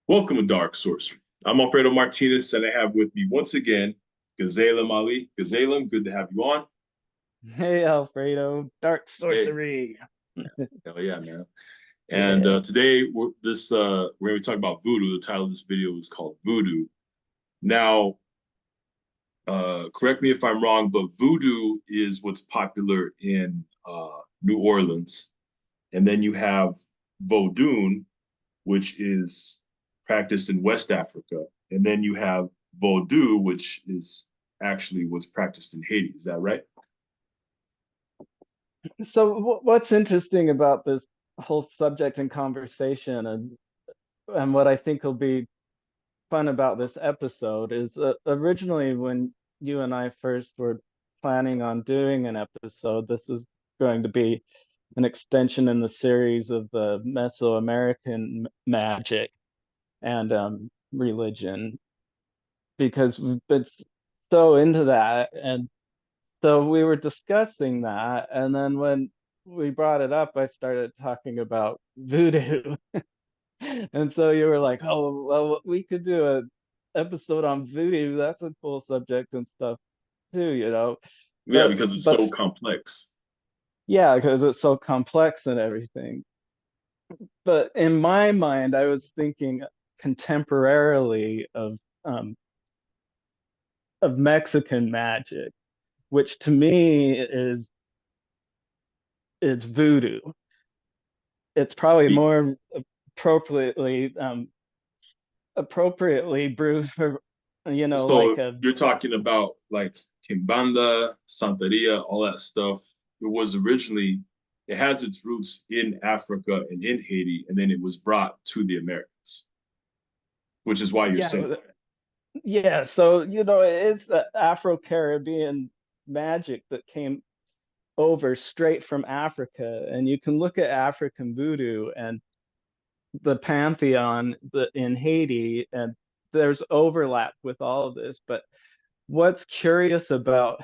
Welcome to Dark Sorcery. I'm Alfredo Martinez, and I have with me once again Gazelam Ale. Gazelam, good to have you on. Hey Alfredo, Dark Hey, Sorcery. hell yeah, man. And Yeah. today we're going to talk about Voodoo. The title of this video is called Voodoo. Now, correct me if I'm wrong, but Voodoo is what's popular in New Orleans, and then you have Vodun, which is practiced in West Africa, and then you have Vodou, which is actually what's practiced in Haiti. Is that right? So what's interesting about this whole subject and conversation and what I think will be fun about this episode is originally when you and I first were planning on doing an episode, this was going to be an extension in the series of the Mesoamerican magic and religion because we've been so into that. And so we were discussing that, and then when we brought it up, I started talking about voodoo. And so you were like, "Oh, well, we could do a episode on voodoo. That's a cool subject and stuff too, you know." Yeah, But because it's but so complex. yeah, because it's so complex and everything. But in my mind, I was thinking contemporarily um of Mexican magic, which to me is voodoo. It's probably more appropriately brewed for like So a you're talking about like Kimbanda, Santeria, all that stuff. It was originally, it has its roots in Africa and in Haiti, and then it was brought to the Americas, which is why you're saying yeah. Yeah, so it's the Afro-Caribbean magic that came over straight from Africa, and you can look at African voodoo and the pantheon in Haiti, and there's overlap with all of this. But what's curious about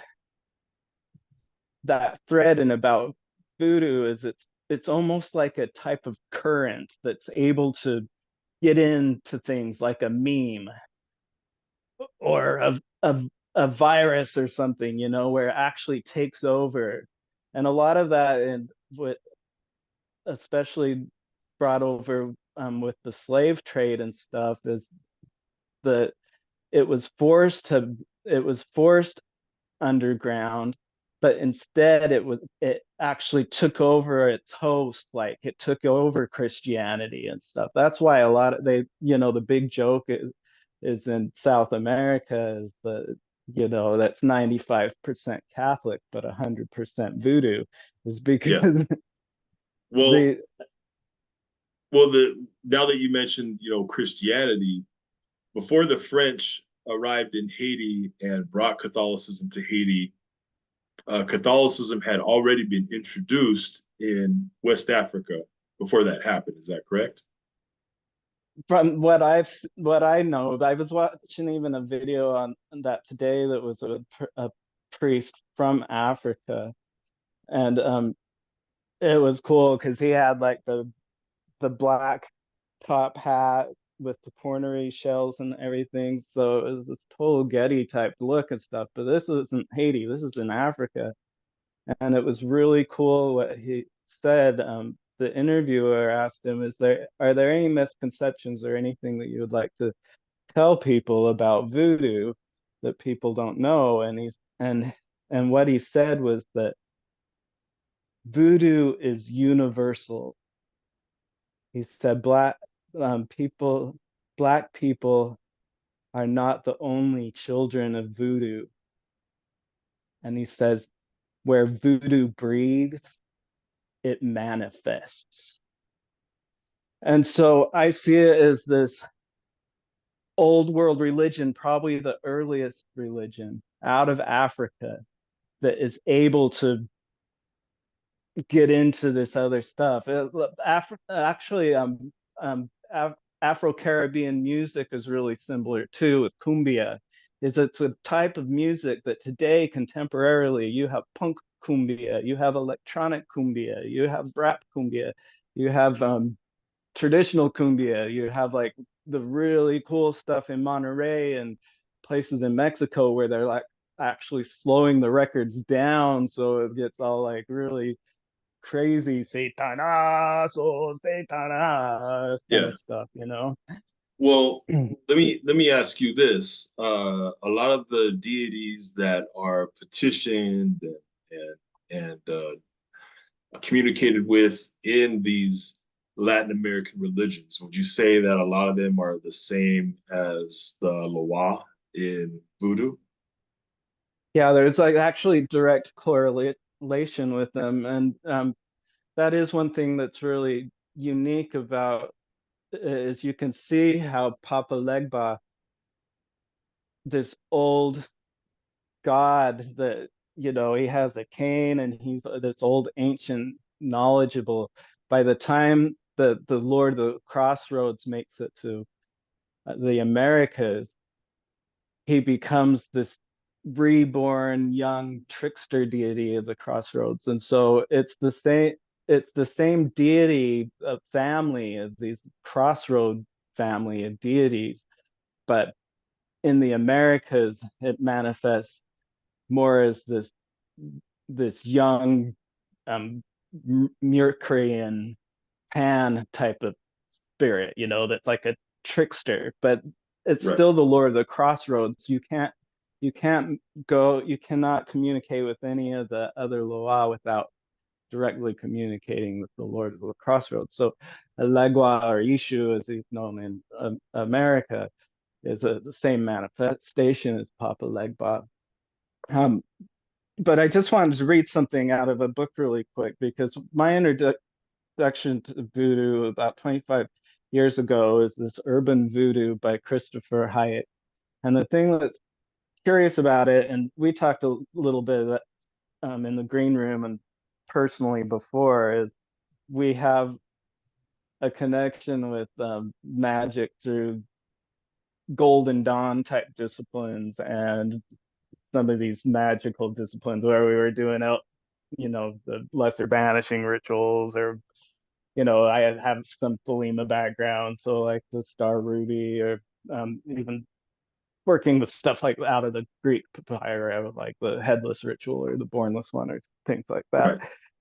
that thread and about voodoo is it's almost like a type of current that's able to get into things like a meme or a virus or something, where it actually takes over. And a lot of that, and what especially brought over with the slave trade and stuff, is that it was forced to it was forced underground, but instead it actually took over its host, like it took over Christianity and stuff. That's why a lot of the big joke is in South America is that's 95% Catholic but 100% voodoo, is yeah. because Well, the the now that you mentioned, Christianity, before the French arrived in Haiti and brought Catholicism to Haiti, Catholicism had already been introduced in West Africa before that happened. Is that correct? from what I know, I was watching even a video on that today that was a priest from Africa, and it was cool because he had like the black top hat with the cornery shells and everything. So it was this total Getty type look and stuff. But this isn't Haiti. This is in Africa, and it was really cool what he said. The interviewer asked him, are there any misconceptions or anything that you would like to tell people about voodoo that people don't know?" And what he said was that voodoo is universal. He said people, black people are not the only children of voodoo. And he says, where voodoo breathes, it manifests. And so I see it as this old world religion, probably the earliest religion out of Africa that is able to get into this other stuff. Actually, Afro-Caribbean music is really similar too with cumbia. It's a type of music that today, contemporarily, you have punk cumbia, you have electronic cumbia, you have rap cumbia, you have traditional cumbia, you have like the really cool stuff in Monterey and places in Mexico where they're like actually slowing the records down so it gets all like really crazy Satanas or Satanas kind Yeah. of stuff, you know? Well, let me ask you this. A lot of the deities that are petitioned and communicated with in these Latin American religions, would you say that a lot of them are the same as the Loa in Voodoo? Yeah, there's like actually direct correlation with them. And that is one thing that's really unique about is you can see how Papa Legba, this old god that, you know, he has a cane and he's this old ancient knowledgeable. By the time the Lord of the Crossroads makes it to the Americas, he becomes this reborn young trickster deity of the crossroads. And so it's the same deity of family as these crossroad family of deities, but in the Americas it manifests more as this young um Mercurian Pan type of spirit, you know, that's like a trickster, but it's Right, still the Lord of the Crossroads. You cannot communicate with any of the other Loa without directly communicating with the Lord of the Crossroads. So Legua or Ishu, as he's known in America, is the same manifestation as Papa Legba. Um, but I just wanted to read something out of a book really quick because my introduction to voodoo about 25 years ago is this Urban Voodoo by Christopher Hyatt. And the thing that's curious about it, and we talked a little bit of that in the green room and personally before, is we have a connection with magic through Golden Dawn type disciplines and some of these magical disciplines where we were doing out, you know, the lesser banishing rituals or you know, I have some Thelema background, so like the Star Ruby or even working with stuff like out of the Greek papyri, like the headless ritual or the bornless one or things like that.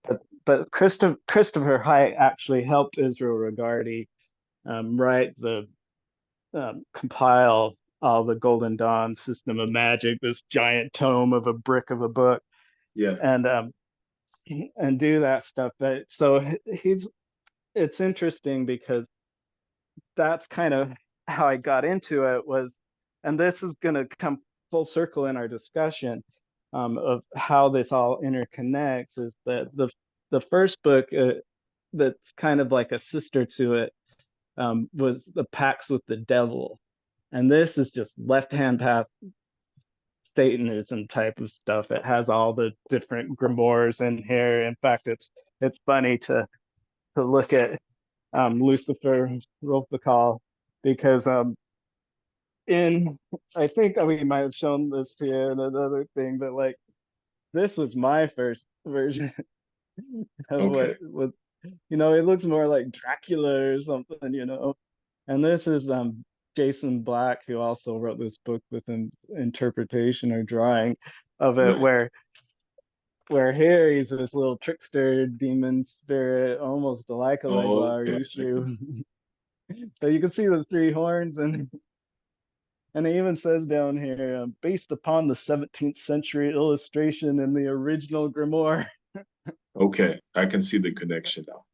right. But Christopher Hite actually helped Israel Regardie write the compile all the Golden Dawn system of magic, this giant tome of a brick of a book, Yeah. and do that stuff. But so he's it's interesting because that's kind of how I got into it was, and this is going to come full circle in our discussion of how this all interconnects. Is that the first book that's kind of like a sister to it was the Pacts with the Devil, and this is just left hand path Satanism type of stuff. It has all the different grimoires in here. In fact, it's funny to look at Lucifer Ropakal because in I think we might have shown this to you in another thing, but like this was my first version of Okay. what you know, it looks more like Dracula or something, you know. And this is Jason Black, who also wrote this book with an interpretation or drawing of it, Right. where here he's this little trickster demon spirit, almost like a Oh, Legua or okay. I can Yushu. So you can see the three horns and it even says down here, based upon the 17th century illustration in the original grimoire. okay. I can see the connection now.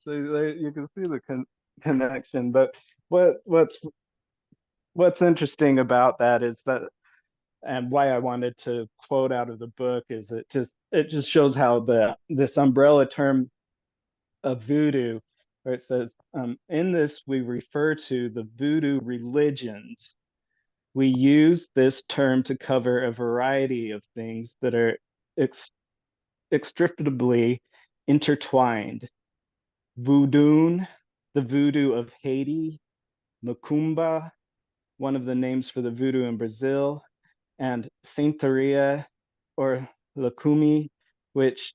So there, you can see the connection. But what what's interesting about that is that, and why I wanted to quote out of the book is it just shows how the this umbrella term of voodoo, where it says, in this we refer to the voodoo religions. We use this term to cover a variety of things that are ex- inextricably intertwined. Voodoo, the voodoo of Haiti, Macumba, one of the names for the voodoo in Brazil, and Santeria or Lacumi, which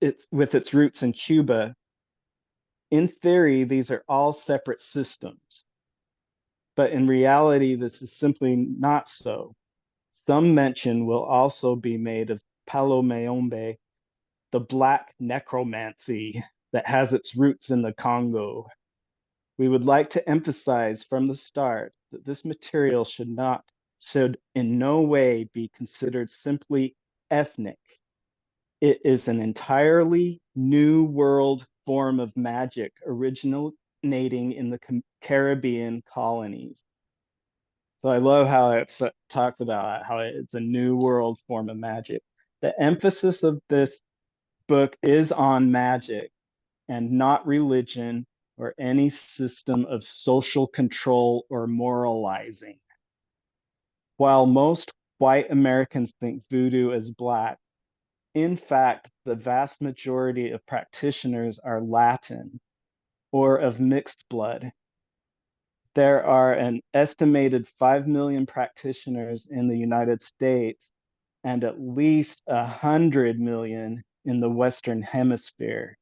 it's with its roots in Cuba. In theory, these are all separate systems. but in reality, this is simply not so. Some mention will also be made of Palomayombe, the black necromancy that has its roots in the Congo. We would like to emphasize from the start that this material should in no way be considered simply ethnic. It is an entirely new world form of magic originating in the Caribbean colonies. So I love how it talks about how it's a new world form of magic. The emphasis of this book is on magic and not religion or any system of social control or moralizing. While most white Americans think voodoo is black, in fact, the vast majority of practitioners are Latin or of mixed blood. There are an estimated 5 million practitioners in the United States and at least 100 million in the Western Hemisphere.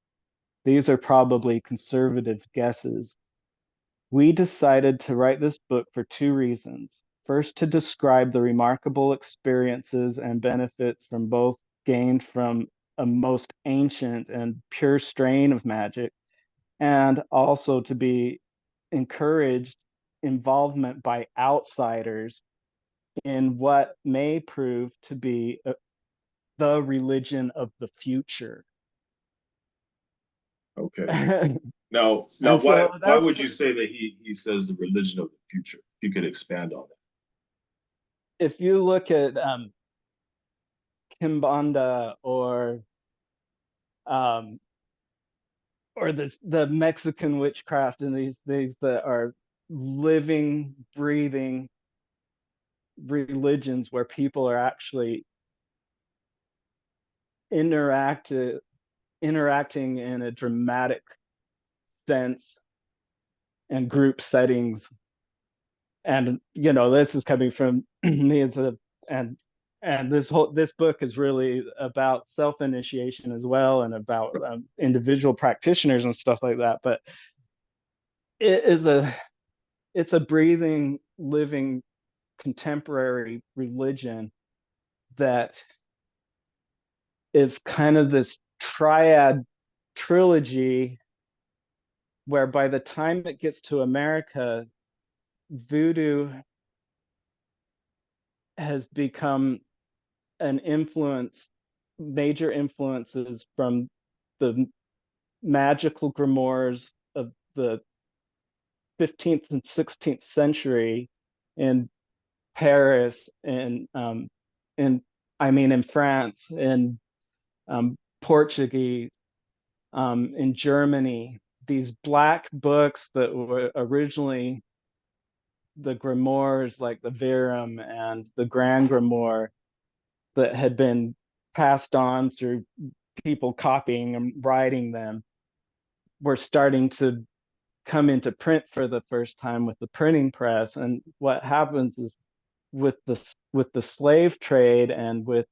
These are probably conservative guesses. We decided to write this book for two reasons. First, to describe the remarkable experiences and benefits from both gained from a most ancient and pure strain of magic, and also to be encouraged involvement by outsiders in what may prove to be the religion of the future. Okay. And Now, so why that's would you say that he says the religion of the future? If you could expand on if you look at Kimbanda um, or the Mexican witchcraft and these things that are living, breathing religions where people are actually interact interacting in a dramatic sense and group settings. And this is coming from me as a and this book is really about self-initiation as well and about individual practitioners and stuff like that. But it is it's a breathing, living, contemporary religion that is kind of this triad trilogy where by the time it gets to America, voodoo has become an influence, major influences from the magical grimoires of the 15th and 16th century in Paris and in France, in Portuguese, in Germany. These black books that were originally the grimoires like the Verum and the Grand Grimoire that had been passed on through people copying and writing them were starting to come into print for the first time with the printing press. And what happens is with the slave trade and with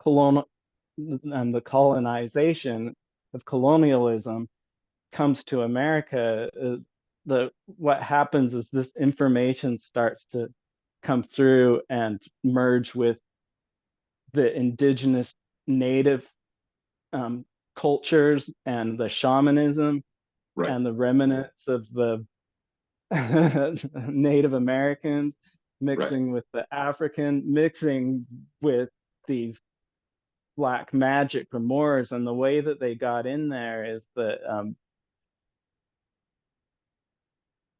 colonial the colonization of colonialism comes to America, what happens is this information starts to come through and merge with the indigenous native cultures and the shamanism right, and the remnants of the Native Americans right. mixing with the African, mixing with these black magic grimoires. And the way that they got in there is that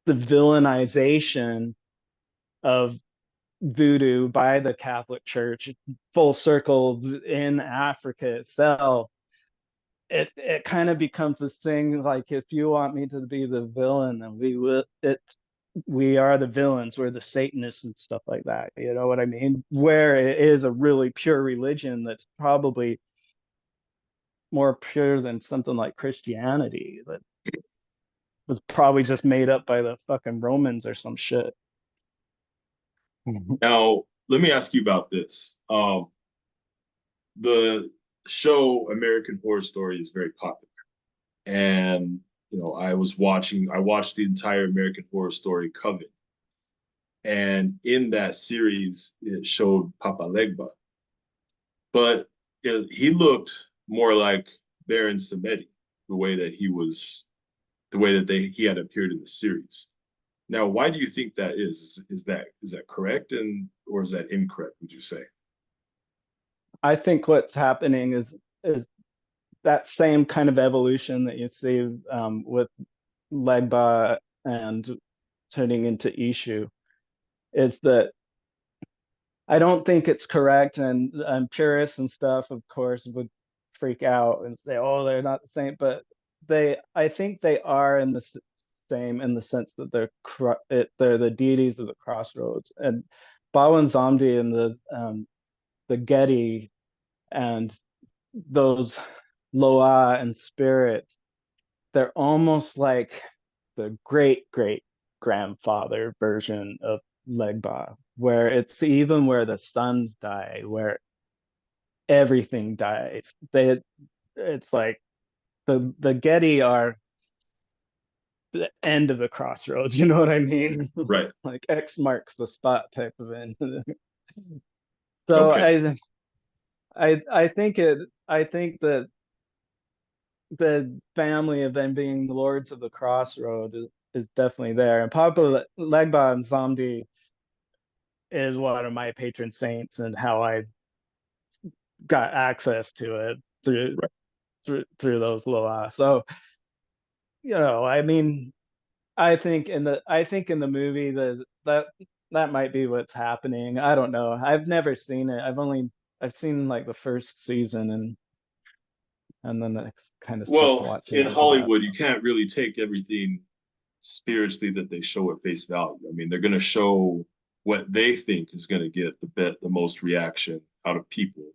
the villainization of voodoo by the Catholic Church, full circle in Africa itself, it kind of becomes this thing like if you want me to be the villain, then we are the villains, we're the Satanists and stuff like that. You know what I mean? Where it is a really pure religion that's probably more pure than something like Christianity that was probably just made up by the fucking Romans or some shit. Now, let me ask you about this. The show American Horror Story is very popular, and I watched the entire American Horror Story Coven, and in that series, it showed Papa Legba, but he looked more like Baron Samedi, the way that he had appeared in the series. Now, why do you think that is? Is that correct, and or is that incorrect? Would you say? I think what's happening is that same kind of evolution that you see with Legba and turning into Ishu is that I don't think it's correct, and purists and stuff, of course, would freak out and say, "Oh, they're not the same." But I think they are in the same in the sense that they're the deities of the crossroads, and Bawan Zamdi and the Gedi and those Loa and spirits, they're almost like the great grandfather version of Legba, where it's even where the sons die, where everything dies. It's like the Gedi are the end of the crossroads. You know what I mean? Right. Like X marks the spot type of end. So Okay. I think that the family of them being the lords of the crossroad is definitely there. And Papa Legba and Zamdi is one of my patron saints, and how I got access to it Right. through those loa. So I mean, I think in the movie that might be what's happening. I don't know. I've never seen it. I've seen like the first season, and then I kind of stopped Well, watching in after that. Hollywood, you can't really take everything spiritually that they show at face value. I mean, they're going to show what they think is going to get the most reaction out of people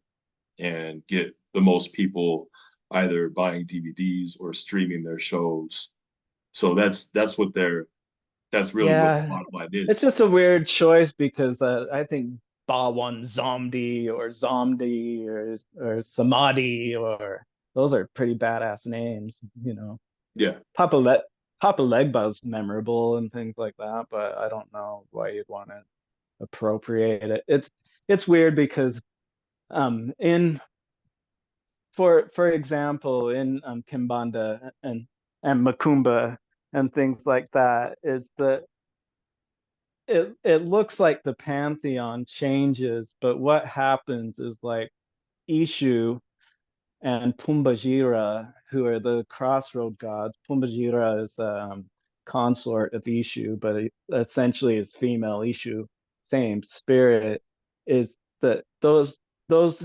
and get the most people either buying DVDs or streaming their shows. So that's really what the Yeah, bottom line it's is. just a weird choice because I think Bawan Zomdi or Zomdi or Samadhi, or those are pretty badass names, Yeah. Papa Le Papa Legba's memorable and things like that, but I don't know why you'd want to appropriate it. It's weird because in for example in Kimbanda and Makumba and things like that, is that it looks like the pantheon changes, but what happens is like Ishu and Pumbajira, who are the crossroad gods. Pumbajira is consort of Ishu, but essentially is female Ishu, same spirit. Is that those those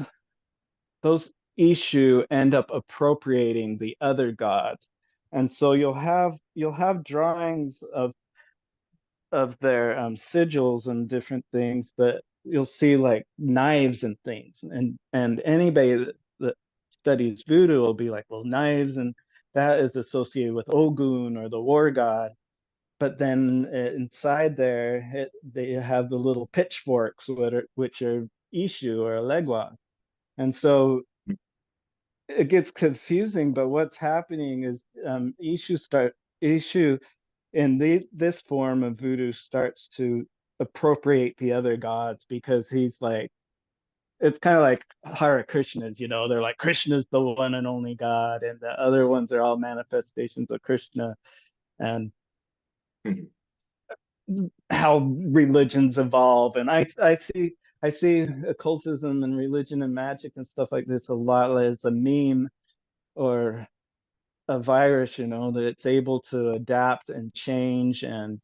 Ishu end up appropriating the other gods, and so you'll have drawings of their sigils and different things that you'll see like knives and things, and anybody that studies voodoo will be like, well, knives, and that is associated with Ogun or the war god. But then inside there they have the little pitchforks, which are Ishu or Legua. And so it gets confusing, but what's happening is Ishu in this form of voodoo starts to appropriate the other gods, because he's like, it's kind of like Hare Krishnas, they're like, Krishna's the one and only God, and the other ones are all manifestations of Krishna, and Mhm. how religions evolve. And I see occultism and religion and magic and stuff like this a lot as a meme or a virus, that it's able to adapt and change, and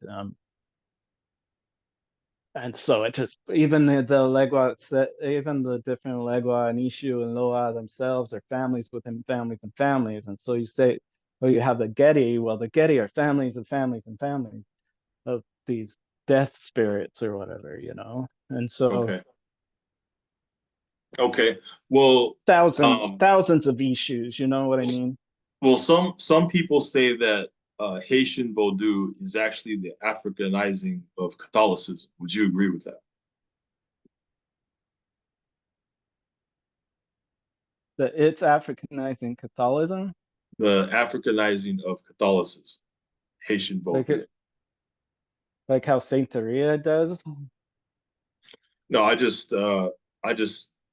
so it just, even the Legua, even the different Legua and Ishu and Loa themselves are families within families and families. And so you say, well, you have the Gedi. Well, the Gedi are families and families and families of these death spirits or whatever, And so Okay. Okay. Well, um, thousands of Ishus, you know what I well, mean? some people say that Haitian Vodou is actually the Africanizing of Catholicism. Would you agree with that? That it's Africanizing Catholicism. The Africanizing of Catholicism, Haitian Like Vodou. it, like how Saint Theria does. No, I just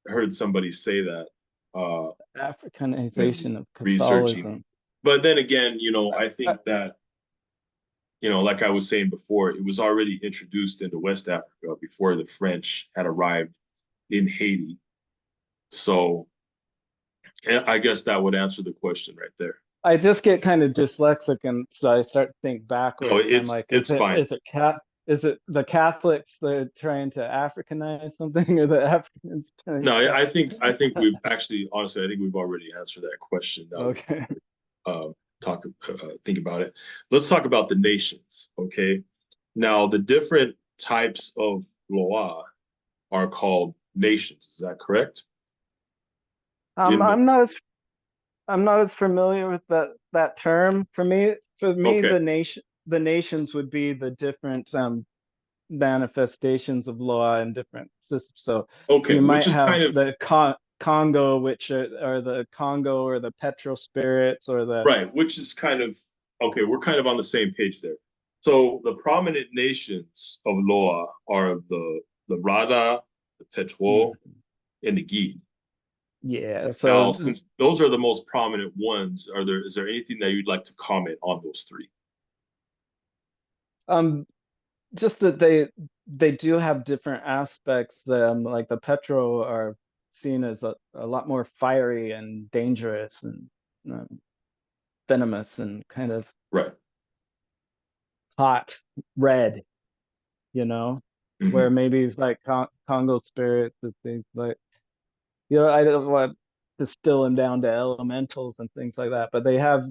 heard somebody say that when Africanization of researching. Catholicism. But then again, I, I I, think that, like I was saying before, it was already introduced into West Africa before the French had arrived in Haiti. So I guess that would answer the question right there. I just get kind of dyslexic, and so I start to think No, backwards. I'm like, it's fine. is it the Catholics that are trying to Africanize something, or the Africans trying No, to? I think we've actually, honestly, I think we've already answered that question. Now that Okay. talk think about it. Let's talk about the nations. Okay, now the different types of Loa are called nations. Is that correct? Um, In the I'm not as I'm not as familiar with that term. For me, okay, the nations would be the different manifestations of law in different systems. So okay, you which might is have kind of the Congo, which are the Congo or the petro spirits or the right, which is kind of okay. We're kind of on the same page there. So the prominent nations of Loa are the Rada, the mm, Petuo, and the Guide. yeah. So Now, since those are the most prominent ones, is there anything that you'd like to comment on those three? um just that they do have different aspects. Like the petro are seen as a lot more fiery and dangerous and um, venomous and kind of Right. hot red, you know, where Hmm. maybe it's like Congo spirits and things like, I don't want to distill them down to elementals and things like that, but they have,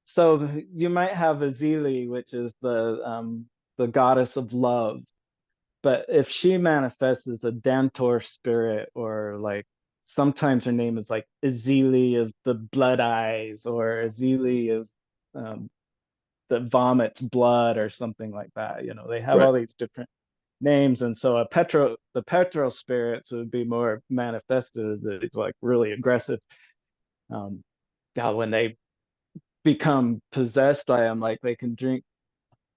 so you might have Azili, which is the goddess of love, but if she manifests as a Dantor spirit, or like sometimes her name is like Azili of the blood eyes, or Azili of um, that vomits blood or something like that. They have Right. all these different names, and so the petro spirits would be more manifested as like really aggressive. Um, God, when they become possessed by them, like they can drink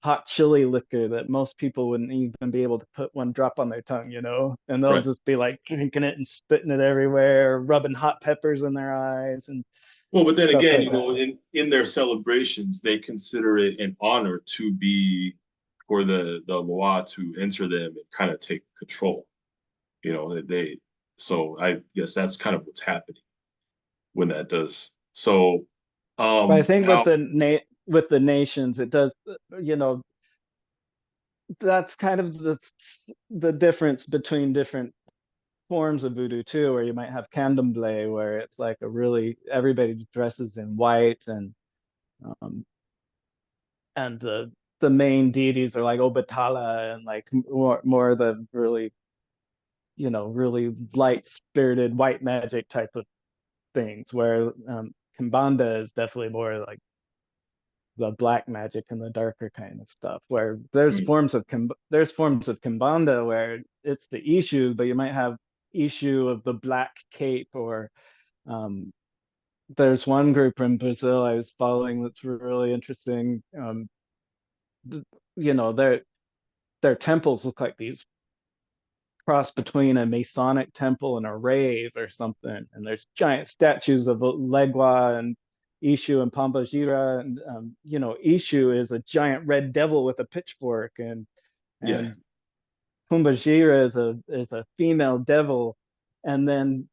hot chili liquor that most people wouldn't even be able to put one drop on their tongue, and they'll Right. just be like drinking it and spitting it everywhere, rubbing hot peppers in their eyes and Well, but then stuff again, like that. in their celebrations, they consider it an honor to be for the Loa to enter them and kind of take control. That so I guess that's kind of what's happening when that does. So But I think now with the nations, it does, you know, that's kind of the difference between different forms of voodoo too, where you might have candomblé, where it's like a really everybody dresses in white, um, and the main deities are like Obatala and like more the really really light spirited white magic type of things, where Kimbanda is definitely more like the black magic and the darker kind of stuff, where mm, there's forms of Kimbanda where it's the issue, but you might have issue of the black cape, or um, there's one group in Brazil I was following that's really interesting. You know, their temples look like these cross between a Masonic temple and a rave or something. And there's giant statues of Legua and Ishu and Pombagira. And, Ishu is a giant red devil with a pitchfork, yeah, and Pombagira is a female devil. And then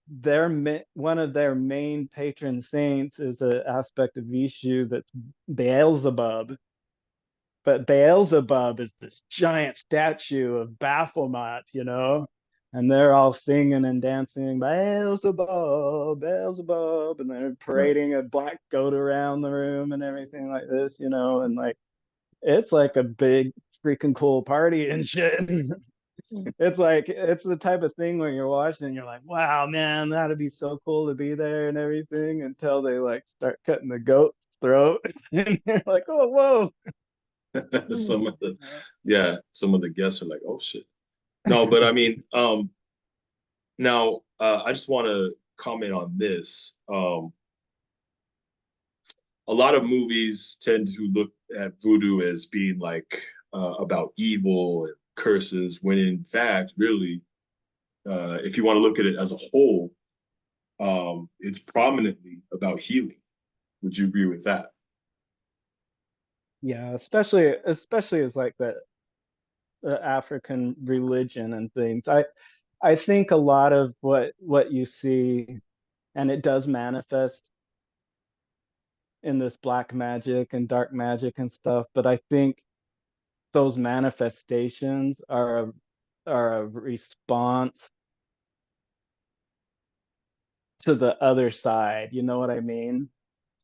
one of their main patron saints is an aspect of Ishu that's Beelzebub, but Beelzebub is this giant statue of Baphomet, and they're all singing and dancing, Beelzebub, Beelzebub, and they're right. parading a black goat around the room and everything like this, and like it's like a big freaking cool party and shit. It's the type of thing where you're watching and you're like, wow, man, that'd be so cool to be there and everything, until they like start cutting the goat's throat. And you're like, oh, Some of the whoa. some of the guests are like, oh shit. No, but I mean, now I just want to comment on this. A lot of movies tend to look at voodoo as being like about evil and curses, when in fact, really, if you want to look at it as a whole, it's prominently about healing. Would you agree with that? Yeah, especially as like the African religion and things. I think a lot of what you see, and it does manifest in this black magic and dark magic and stuff, but I think those manifestations are a response to the other side. You know what I mean?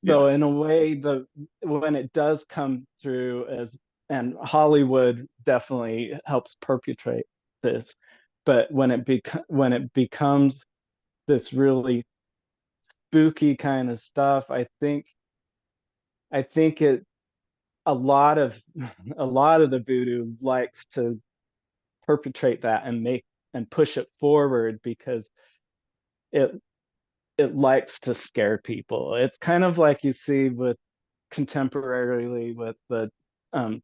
Yeah. So in a way, the when it does come through as and Hollywood definitely helps perpetrate this, but when it becomes this really spooky kind of stuff, I think it a lot of a lot of the voodoo likes to perpetrate that and make and push it forward because it it likes to scare people. It's kind of like you see with contemporarily with the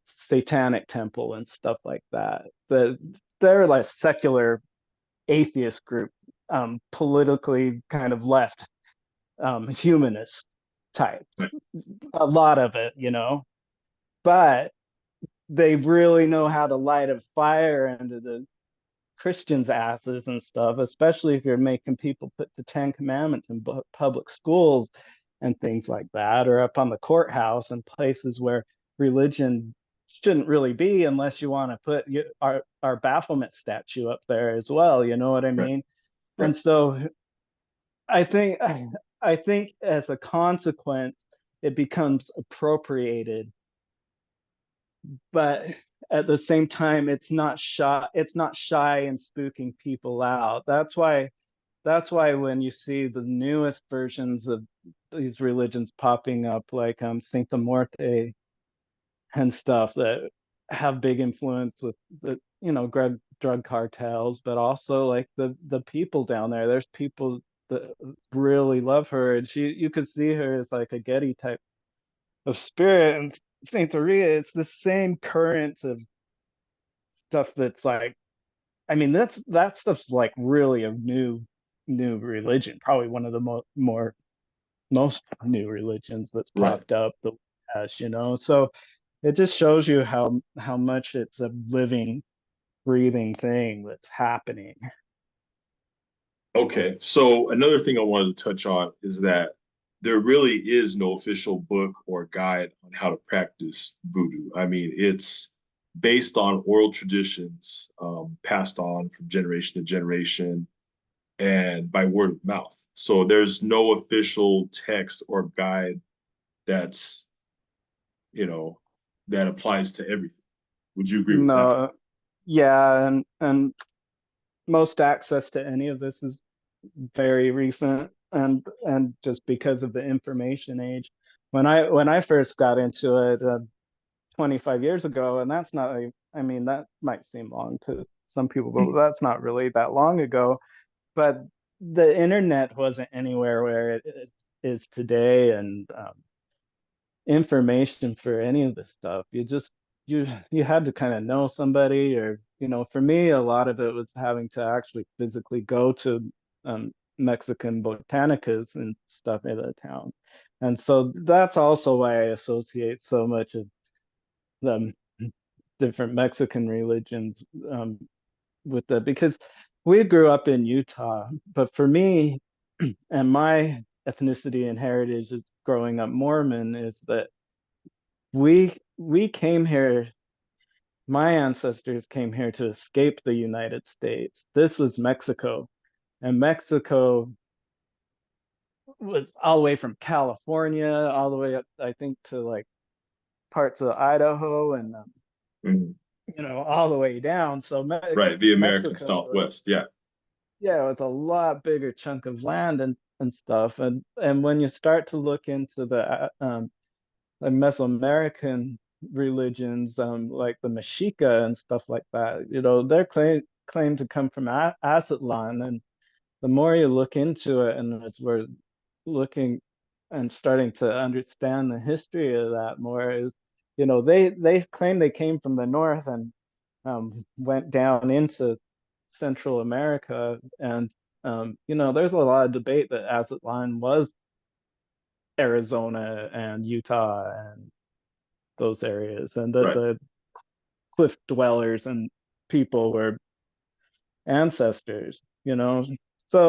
satanic temple and stuff like that. They're like secular atheist group, politically kind of left, humanist types. A lot of it, but they really know how to light a fire into the Christians' asses and stuff, especially if you're making people put the Ten Commandments in public schools and things like that, or up on the courthouse and places where religion shouldn't really be unless you want to put our Baphomet statue up there as well. You know what I Right. mean? Right. And so I think I think as a consequence, it becomes appropriated, but at the same time, it's not shy and spooking people out. That's why when you see the newest versions of these religions popping up, like Saint the Morte and stuff that have big influence with the drug cartels, but also like the people down there. There's people that really love her, and you could see her as like a Getty type of spirit. And Saint Maria, it's the same current of stuff that's like, I mean, that stuff's like really a new religion, probably one of the most new religions that's Right. popped up the past, So it just shows you how much it's a living, breathing thing that's happening. Okay. So another thing I wanted to touch on is that there really is no official book or guide on how to practice voodoo. I mean, it's based on oral traditions, passed on from generation to generation and by word of mouth. So there's no official text or guide that's, you know, that applies to everything. Would you agree with that? No, yeah, and most access to any of this is very recent, and just because of the information age. When I first got into it 25 years ago, and that's not I mean, that might seem long to some people, but that's not really that long ago. But the internet wasn't anywhere where it is today, and information for any of this stuff. You had to kind of know somebody, or for me, a lot of it was having to actually physically go to Mexican botanicas and stuff in the town. And so that's also why I associate so much of the different Mexican religions with that, because we grew up in Utah, but for me and my ethnicity and heritage is growing up Mormon, is that we came here, my ancestors came here to escape the United States. This was Mexico, and Mexico was all the way from California all the way up, I think, to like parts of Idaho, and Mhm. all the way down. So Right. The American Mexico was, Southwest. Yeah. yeah, it's a lot bigger chunk of land and stuff. And when you start to look into the like Mesoamerican religions, like the Mexica and stuff like that, they're claim to come from Aztlan, and the more you look into it, and as we're looking and starting to understand the history of that more, is they claim they came from the north and went down into Central America, and there's a lot of debate that Aztlan was Arizona and Utah and those areas, and that Right. the cliff dwellers and people were ancestors. So